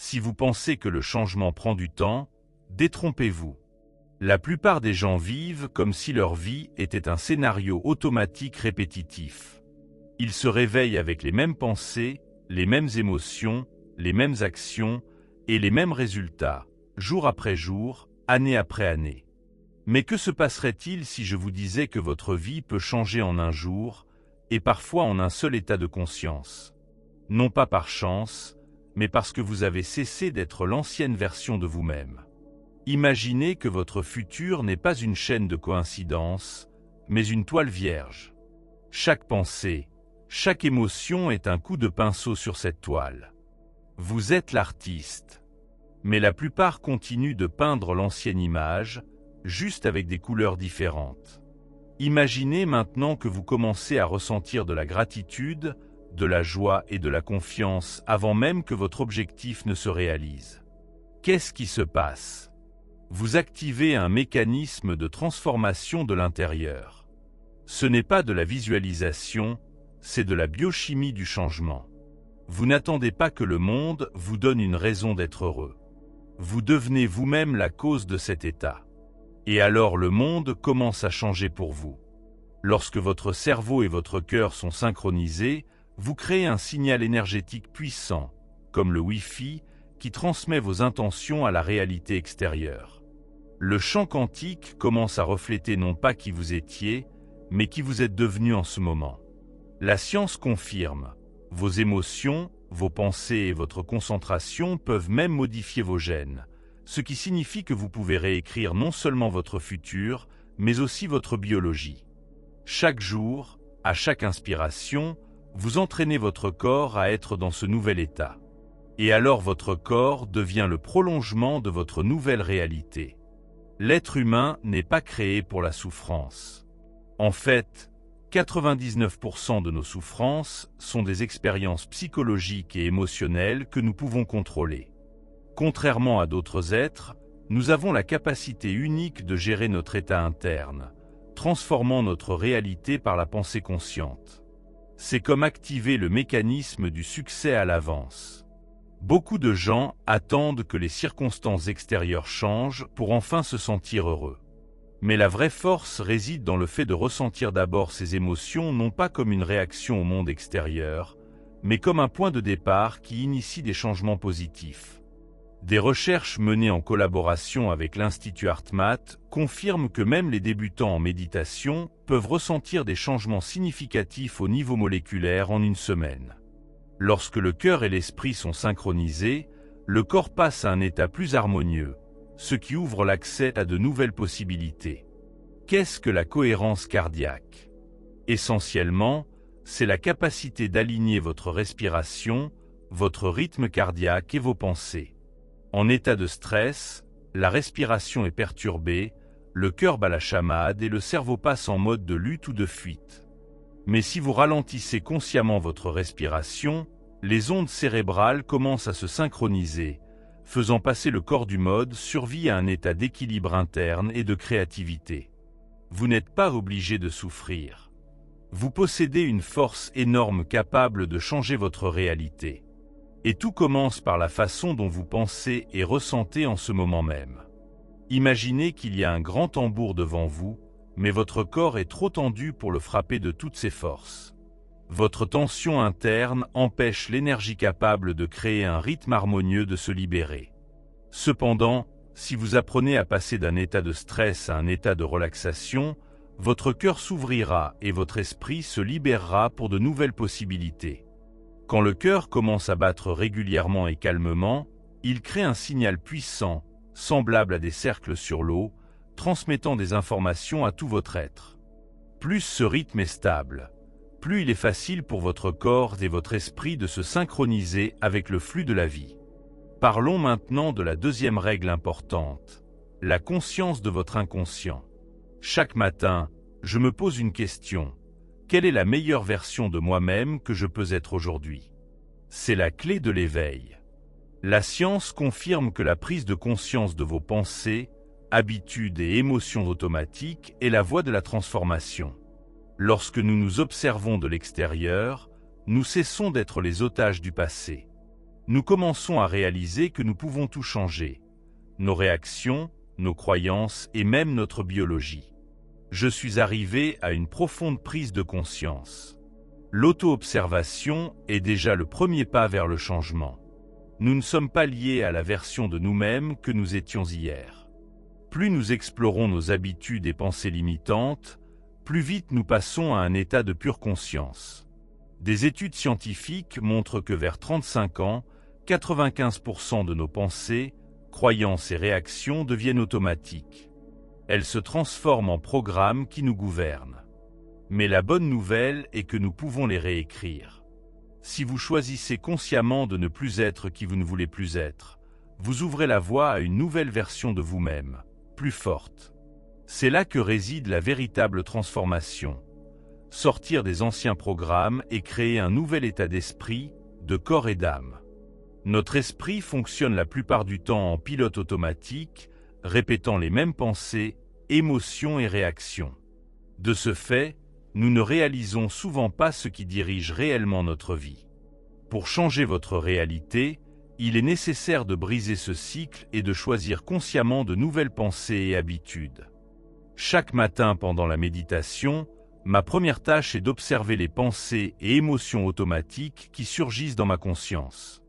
Si vous pensez que le changement prend du temps, détrompez-vous. La plupart des gens vivent comme si leur vie était un scénario automatique répétitif. Ils se réveillent avec les mêmes pensées, les mêmes émotions, les mêmes actions et les mêmes résultats, jour après jour, année après année. Mais que se passerait-il si je vous disais que votre vie peut changer en un jour, et parfois en un seul état de conscience? Non pas par chance, mais parce que vous avez cessé d'être l'ancienne version de vous-même. Imaginez que votre futur n'est pas une chaîne de coïncidences, mais une toile vierge. Chaque pensée, chaque émotion est un coup de pinceau sur cette toile. Vous êtes l'artiste. Mais la plupart continuent de peindre l'ancienne image, juste avec des couleurs différentes. Imaginez maintenant que vous commencez à ressentir de la gratitude, de la joie et de la confiance avant même que votre objectif ne se réalise. Qu'est-ce qui se passe? Vous activez un mécanisme de transformation de l'intérieur. Ce n'est pas de la visualisation, c'est de la biochimie du changement. Vous n'attendez pas que le monde vous donne une raison d'être heureux. Vous devenez vous-même la cause de cet état. Et alors le monde commence à changer pour vous. Lorsque votre cerveau et votre cœur sont synchronisés, vous créez un signal énergétique puissant, comme le Wi-Fi, qui transmet vos intentions à la réalité extérieure. Le champ quantique commence à refléter non pas qui vous étiez, mais qui vous êtes devenu en ce moment. La science confirme, vos émotions, vos pensées et votre concentration peuvent même modifier vos gènes, ce qui signifie que vous pouvez réécrire non seulement votre futur, mais aussi votre biologie. Chaque jour, à chaque inspiration, vous entraînez votre corps à être dans ce nouvel état. Et alors votre corps devient le prolongement de votre nouvelle réalité. L'être humain n'est pas créé pour la souffrance. En fait, 99% de nos souffrances sont des expériences psychologiques et émotionnelles que nous pouvons contrôler. Contrairement à d'autres êtres, nous avons la capacité unique de gérer notre état interne, transformant notre réalité par la pensée consciente. C'est comme activer le mécanisme du succès à l'avance. Beaucoup de gens attendent que les circonstances extérieures changent pour enfin se sentir heureux. Mais la vraie force réside dans le fait de ressentir d'abord ces émotions non pas comme une réaction au monde extérieur, mais comme un point de départ qui initie des changements positifs. Des recherches menées en collaboration avec l'Institut HeartMath confirment que même les débutants en méditation peuvent ressentir des changements significatifs au niveau moléculaire en une semaine. Lorsque le cœur et l'esprit sont synchronisés, le corps passe à un état plus harmonieux, ce qui ouvre l'accès à de nouvelles possibilités. Qu'est-ce que la cohérence cardiaque? Essentiellement, c'est la capacité d'aligner votre respiration, votre rythme cardiaque et vos pensées. En état de stress, la respiration est perturbée, le cœur bat la chamade et le cerveau passe en mode de lutte ou de fuite. Mais si vous ralentissez consciemment votre respiration, les ondes cérébrales commencent à se synchroniser, faisant passer le corps du mode survie à un état d'équilibre interne et de créativité. Vous n'êtes pas obligé de souffrir. Vous possédez une force énorme capable de changer votre réalité. Et tout commence par la façon dont vous pensez et ressentez en ce moment même. Imaginez qu'il y a un grand tambour devant vous, mais votre corps est trop tendu pour le frapper de toutes ses forces. Votre tension interne empêche l'énergie capable de créer un rythme harmonieux de se libérer. Cependant, si vous apprenez à passer d'un état de stress à un état de relaxation, votre cœur s'ouvrira et votre esprit se libérera pour de nouvelles possibilités. Quand le cœur commence à battre régulièrement et calmement, il crée un signal puissant, semblable à des cercles sur l'eau, transmettant des informations à tout votre être. Plus ce rythme est stable, plus il est facile pour votre corps et votre esprit de se synchroniser avec le flux de la vie. Parlons maintenant de la deuxième règle importante, la conscience de votre inconscient. Chaque matin, je me pose une question. Quelle est la meilleure version de moi-même que je peux être aujourd'hui? C'est la clé de l'éveil. La science confirme que la prise de conscience de vos pensées, habitudes et émotions automatiques est la voie de la transformation. Lorsque nous nous observons de l'extérieur, nous cessons d'être les otages du passé. nous commençons à réaliser que nous pouvons tout changer. Nos réactions, nos croyances et même notre biologie. Je suis arrivé à une profonde prise de conscience. L'auto-observation est déjà le premier pas vers le changement. Nous ne sommes pas liés à la version de nous-mêmes que nous étions hier. Plus nous explorons nos habitudes et pensées limitantes, plus vite nous passons à un état de pure conscience. Des études scientifiques montrent que vers 35 ans, 95% de nos pensées, croyances et réactions deviennent automatiques. Elles se transforment en programmes qui nous gouvernent. Mais la bonne nouvelle est que nous pouvons les réécrire. Si vous choisissez consciemment de ne plus être qui vous ne voulez plus être, vous ouvrez la voie à une nouvelle version de vous-même, plus forte. C'est là que réside la véritable transformation. Sortir des anciens programmes et créer un nouvel état d'esprit, de corps et d'âme. Notre esprit fonctionne la plupart du temps en pilote automatique, répétant les mêmes pensées, émotions et réactions. De ce fait, nous ne réalisons souvent pas ce qui dirige réellement notre vie. Pour changer votre réalité, il est nécessaire de briser ce cycle et de choisir consciemment de nouvelles pensées et habitudes. Chaque matin pendant la méditation, ma première tâche est d'observer les pensées et émotions automatiques qui surgissent dans ma conscience.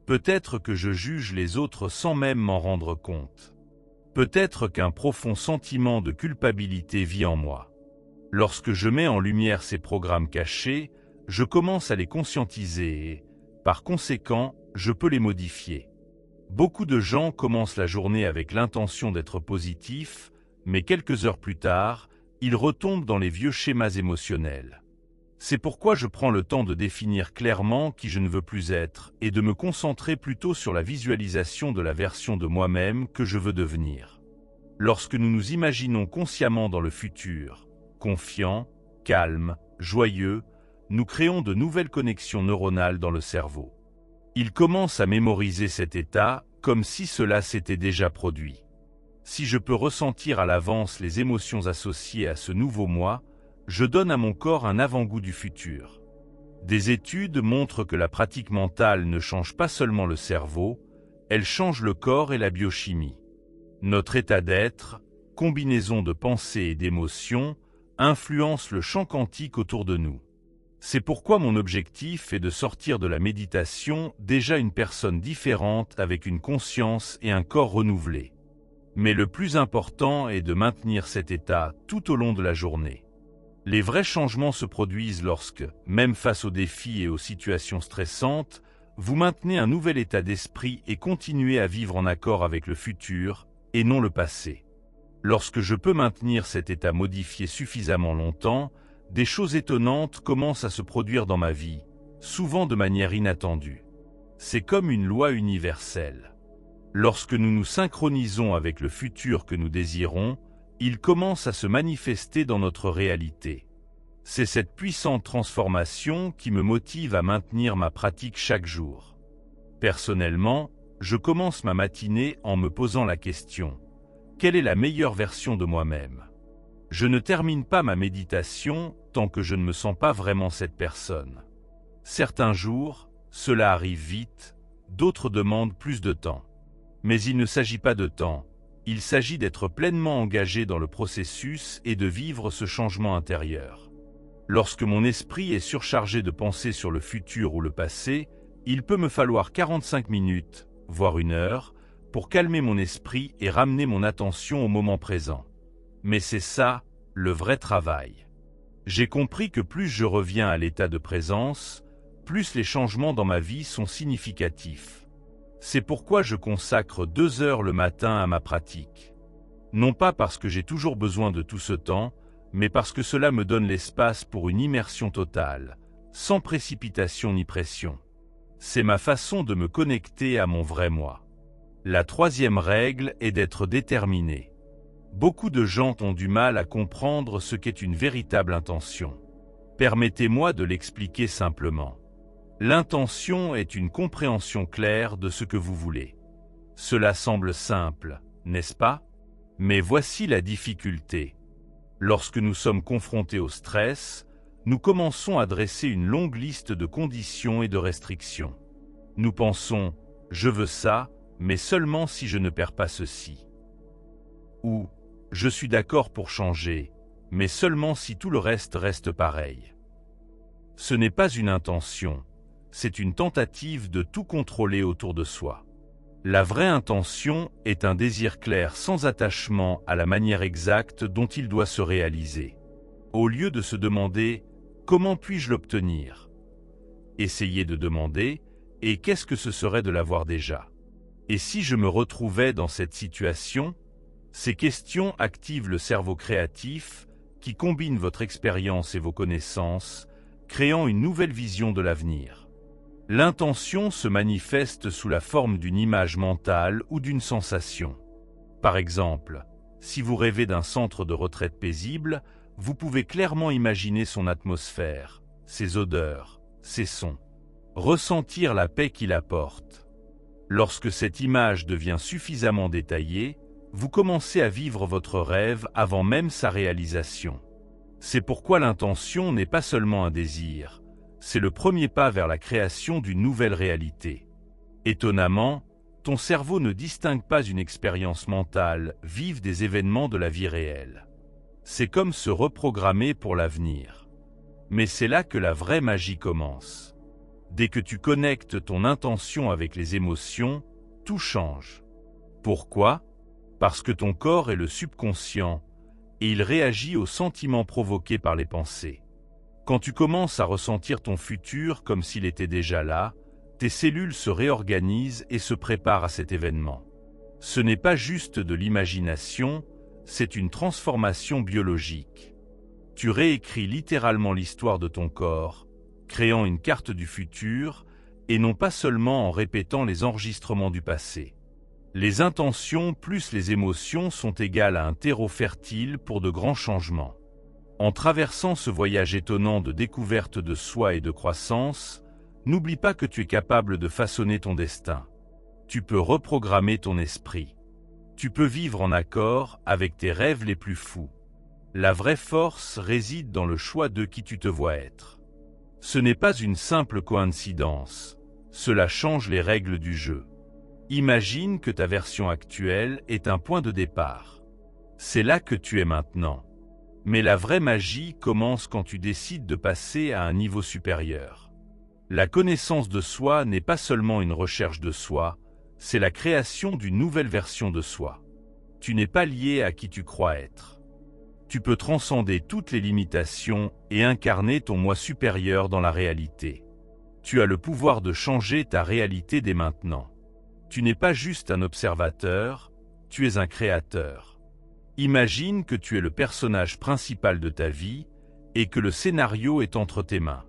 Peut-être que je juge les autres sans même m'en rendre compte. Peut-être qu'un profond sentiment de culpabilité vit en moi. Lorsque je mets en lumière ces programmes cachés, je commence à les conscientiser et, par conséquent, je peux les modifier. Beaucoup de gens commencent la journée avec l'intention d'être positifs, mais quelques heures plus tard, ils retombent dans les vieux schémas émotionnels. C'est pourquoi je prends le temps de définir clairement qui je ne veux plus être et de me concentrer plutôt sur la visualisation de la version de moi-même que je veux devenir. Lorsque nous nous imaginons consciemment dans le futur, confiant, calme, joyeux, nous créons de nouvelles connexions neuronales dans le cerveau. Il commence à mémoriser cet état comme si cela s'était déjà produit. Si je peux ressentir à l'avance les émotions associées à ce nouveau moi, je donne à mon corps un avant-goût du futur. Des études montrent que la pratique mentale ne change pas seulement le cerveau, elle change le corps et la biochimie. Notre état d'être, combinaison de pensées et d'émotions, influence le champ quantique autour de nous. C'est pourquoi mon objectif est de sortir de la méditation déjà une personne différente avec une conscience et un corps renouvelés. Mais le plus important est de maintenir cet état tout au long de la journée. Les vrais changements se produisent lorsque, même face aux défis et aux situations stressantes, vous maintenez un nouvel état d'esprit et continuez à vivre en accord avec le futur, et non le passé. Lorsque je peux maintenir cet état modifié suffisamment longtemps, des choses étonnantes commencent à se produire dans ma vie, souvent de manière inattendue. C'est comme une loi universelle. Lorsque nous nous synchronisons avec le futur que nous désirons, il commence à se manifester dans notre réalité. C'est cette puissante transformation qui me motive à maintenir ma pratique chaque jour. Personnellement, je commence ma matinée en me posant la question: quelle est la meilleure version de moi-même? Je ne termine pas ma méditation tant que je ne me sens pas vraiment cette personne. Certains jours, cela arrive vite, d'autres demandent plus de temps. Mais il ne s'agit pas de temps, il s'agit d'être pleinement engagé dans le processus et de vivre ce changement intérieur. Lorsque mon esprit est surchargé de pensées sur le futur ou le passé, il peut me falloir 45 minutes, voire 1 heure, pour calmer mon esprit et ramener mon attention au moment présent. Mais c'est ça, le vrai travail. J'ai compris que plus je reviens à l'état de présence, plus les changements dans ma vie sont significatifs. C'est pourquoi je consacre 2 heures le matin à ma pratique. Non pas parce que j'ai toujours besoin de tout ce temps, mais parce que cela me donne l'espace pour une immersion totale, sans précipitation ni pression. C'est ma façon de me connecter à mon vrai moi. La 3e règle est d'être déterminé. Beaucoup de gens ont du mal à comprendre ce qu'est une véritable intention. Permettez-moi de l'expliquer simplement. L'intention est une compréhension claire de ce que vous voulez. Cela semble simple, n'est-ce pas? Mais voici la difficulté. Lorsque nous sommes confrontés au stress, nous commençons à dresser une longue liste de conditions et de restrictions. Nous pensons « je veux ça, mais seulement si je ne perds pas ceci ». Ou « je suis d'accord pour changer, mais seulement si tout le reste pareil ». Ce n'est pas une intention, c'est une tentative de tout contrôler autour de soi. La vraie intention est un désir clair sans attachement à la manière exacte dont il doit se réaliser. Au lieu de se demander « comment puis-je l'obtenir ?», essayez de demander « et qu'est-ce que ce serait de l'avoir déjà ?» Et si je me retrouvais dans cette situation, ces questions activent le cerveau créatif qui combine votre expérience et vos connaissances, créant une nouvelle vision de l'avenir. L'intention se manifeste sous la forme d'une image mentale ou d'une sensation. Par exemple, si vous rêvez d'un centre de retraite paisible, vous pouvez clairement imaginer son atmosphère, ses odeurs, ses sons. Ressentir la paix qu'il apporte. Lorsque cette image devient suffisamment détaillée, vous commencez à vivre votre rêve avant même sa réalisation. C'est pourquoi l'intention n'est pas seulement un désir, c'est le premier pas vers la création d'une nouvelle réalité. Étonnamment, ton cerveau ne distingue pas une expérience mentale vive des événements de la vie réelle. C'est comme se reprogrammer pour l'avenir. Mais c'est là que la vraie magie commence. Dès que tu connectes ton intention avec les émotions, tout change. Pourquoi ? Parce que ton corps est le subconscient, et il réagit aux sentiments provoqués par les pensées. Quand tu commences à ressentir ton futur comme s'il était déjà là, tes cellules se réorganisent et se préparent à cet événement. Ce n'est pas juste de l'imagination, c'est une transformation biologique. Tu réécris littéralement l'histoire de ton corps, créant une carte du futur, et non pas seulement en répétant les enregistrements du passé. Les intentions plus les émotions sont égales à un terreau fertile pour de grands changements. En traversant ce voyage étonnant de découverte de soi et de croissance, n'oublie pas que tu es capable de façonner ton destin. Tu peux reprogrammer ton esprit. Tu peux vivre en accord avec tes rêves les plus fous. La vraie force réside dans le choix de qui tu te vois être. Ce n'est pas une simple coïncidence, cela change les règles du jeu. Imagine que ta version actuelle est un point de départ. C'est là que tu es maintenant. Mais la vraie magie commence quand tu décides de passer à un niveau supérieur. La connaissance de soi n'est pas seulement une recherche de soi, c'est la création d'une nouvelle version de soi. Tu n'es pas lié à qui tu crois être. Tu peux transcender toutes les limitations et incarner ton moi supérieur dans la réalité. Tu as le pouvoir de changer ta réalité dès maintenant. Tu n'es pas juste un observateur, tu es un créateur. Imagine que tu es le personnage principal de ta vie et que le scénario est entre tes mains.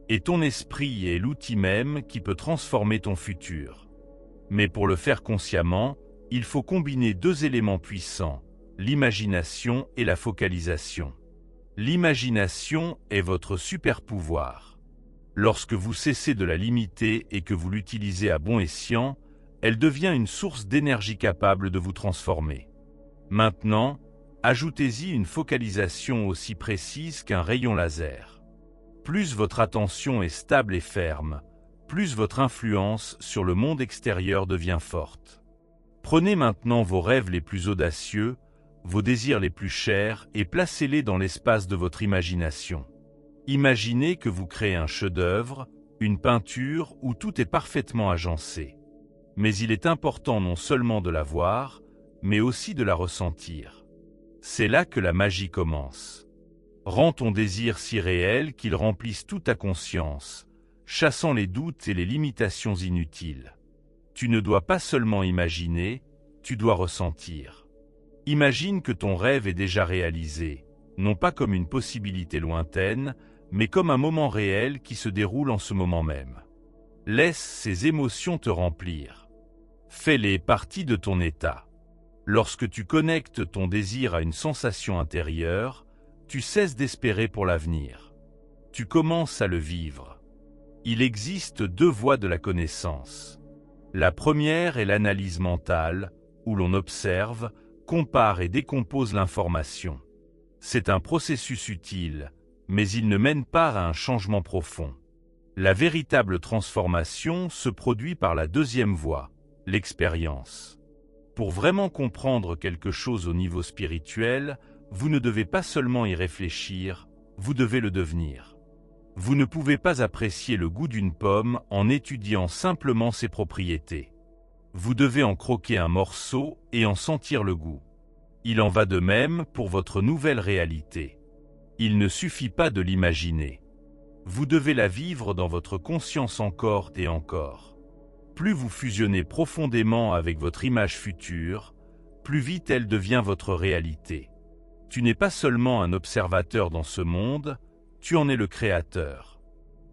Et ton esprit est l'outil même qui peut transformer ton futur. Mais pour le faire consciemment, il faut combiner deux éléments puissants, l'imagination et la focalisation. L'imagination est votre super pouvoir. Lorsque vous cessez de la limiter et que vous l'utilisez à bon escient, elle devient une source d'énergie capable de vous transformer. Maintenant, ajoutez-y une focalisation aussi précise qu'un rayon laser. Plus votre attention est stable et ferme, plus votre influence sur le monde extérieur devient forte. Prenez maintenant vos rêves les plus audacieux, vos désirs les plus chers et placez-les dans l'espace de votre imagination. Imaginez que vous créez un chef-d'œuvre, une peinture où tout est parfaitement agencé. Mais il est important non seulement de la voir, mais aussi de la ressentir. C'est là que la magie commence. Rends ton désir si réel qu'il remplisse toute ta conscience, chassant les doutes et les limitations inutiles. Tu ne dois pas seulement imaginer, tu dois ressentir. Imagine que ton rêve est déjà réalisé, non pas comme une possibilité lointaine, mais comme un moment réel qui se déroule en ce moment même. Laisse ces émotions te remplir. Fais-les partie de ton état. Lorsque tu connectes ton désir à une sensation intérieure, tu cesses d'espérer pour l'avenir. Tu commences à le vivre. Il existe deux voies de la connaissance. La première est l'analyse mentale, où l'on observe, compare et décompose l'information. C'est un processus utile, mais il ne mène pas à un changement profond. La véritable transformation se produit par la deuxième voie, l'expérience. Pour vraiment comprendre quelque chose au niveau spirituel, vous ne devez pas seulement y réfléchir, vous devez le devenir. Vous ne pouvez pas apprécier le goût d'une pomme en étudiant simplement ses propriétés. Vous devez en croquer un morceau et en sentir le goût. Il en va de même pour votre nouvelle réalité. Il ne suffit pas de l'imaginer. Vous devez la vivre dans votre conscience encore et encore. Plus vous fusionnez profondément avec votre image future, plus vite elle devient votre réalité. Tu n'es pas seulement un observateur dans ce monde, tu en es le créateur.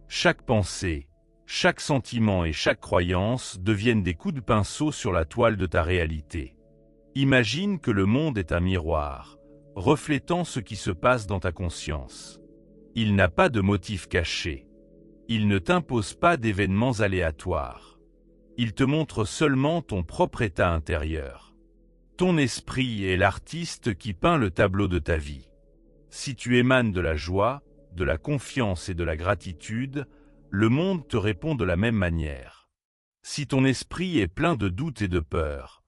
Chaque pensée, chaque sentiment et chaque croyance deviennent des coups de pinceau sur la toile de ta réalité. Imagine que le monde est un miroir, reflétant ce qui se passe dans ta conscience. Il n'a pas de motif caché. Il ne t'impose pas d'événements aléatoires. Il te montre seulement ton propre état intérieur. Ton esprit est l'artiste qui peint le tableau de ta vie. Si tu émanes de la joie, de la confiance et de la gratitude, le monde te répond de la même manière. Si ton esprit est plein de doutes et de peur,